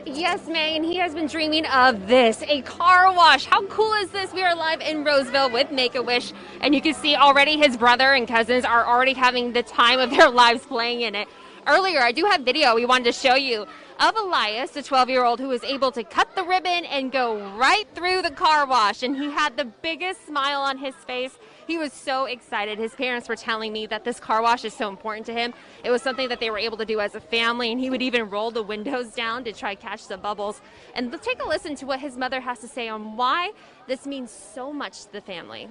Yes, May, and he has been dreaming of this, a car wash. How cool is this? We are live in Roseville with Make-A-Wish, and you can see already his brother and cousins are already having the time of their lives playing in it. Earlier, I do have video we wanted to show you of Elias, the 12-year-old who was able to cut the ribbon and go right through the car wash, and he had the biggest smile on his face. He was so excited. His parents were telling me that this car wash is so important to him. It was something that they were able to do as a family, and he would even roll the windows down to try to catch the bubbles. And let's take a listen to what his mother has to say on why this means so much to the family.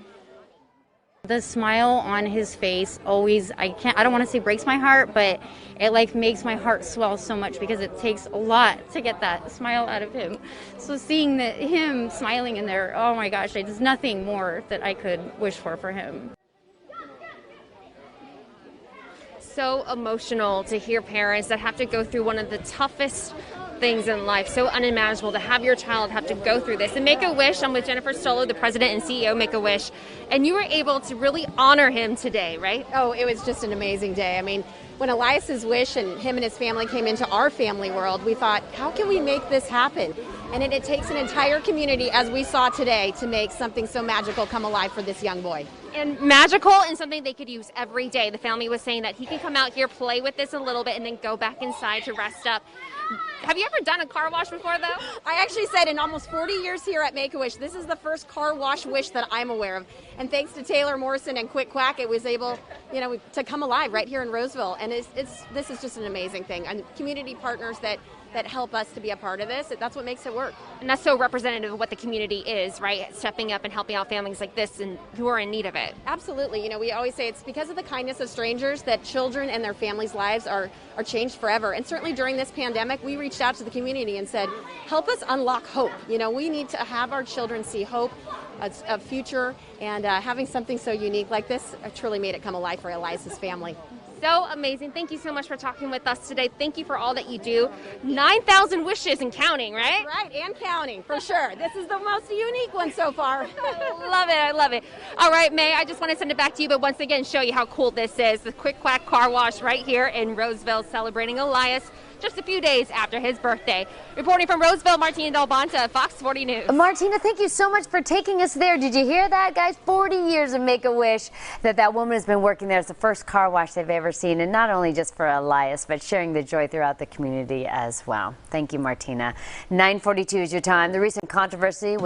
The smile on his face always, I don't want to say breaks my heart, but it like makes my heart swell so much because it takes a lot to get that smile out of him. So seeing him smiling in there, oh my gosh, there's nothing more that I could wish for him. So emotional to hear parents that have to go through one of the toughest things in life, so unimaginable to have your child have to go through this. And Make-A-Wish, I'm with Jennifer Stolo, the president and CEO of Make-A-Wish, and you were able to really honor him today, right? Oh, it was just an amazing day. I mean, when Elias's wish and him and his family came into our family world, we thought, how can we make this happen? And it takes an entire community, as we saw today, to make something so magical come alive for this young boy. And magical and something they could use every day. The family was saying that he can come out here, play with this a little bit, and then go back inside to rest up. Have you ever done a car wash before, though? I actually said in almost 40 years here at Make-A-Wish, this is the first car wash wish that I'm aware of. And thanks to Taylor Morrison and Quick Quack, it was able, to come alive right here in Roseville. And this is just an amazing thing. And community partners that help us to be a part of this, that's what makes it work. And that's so representative of what the community is, right? Stepping up and helping out families like this and who are in need of it. Absolutely. We always say it's because of the kindness of strangers that children and their families' lives are changed forever. And certainly during this pandemic, we reached out to the community and said, help us unlock hope. We need to have our children see hope, a future, and having something so unique like this truly made it come alive for Elias's family. So amazing. Thank you so much for talking with us today. Thank you for all that you do. 9,000 wishes and counting, right? Right, and counting, for sure. This is the most unique one so far. I love it. I love it. All right, May, I just want to send it back to you, but once again, show you how cool this is. The Quick Quack Car Wash right here in Roseville, celebrating Elias just a few days after his birthday. Reporting from Roseville, Martina Del Bonta, Fox 40 News. Martina, thank you so much for taking us there. Did you hear that, guys? 40 years of Make-A-Wish that woman has been working there. It's the first car wash they've ever seen, and not only just for Elias, but sharing the joy throughout the community as well. Thank you, Martina. 9:42 is your time. The recent controversy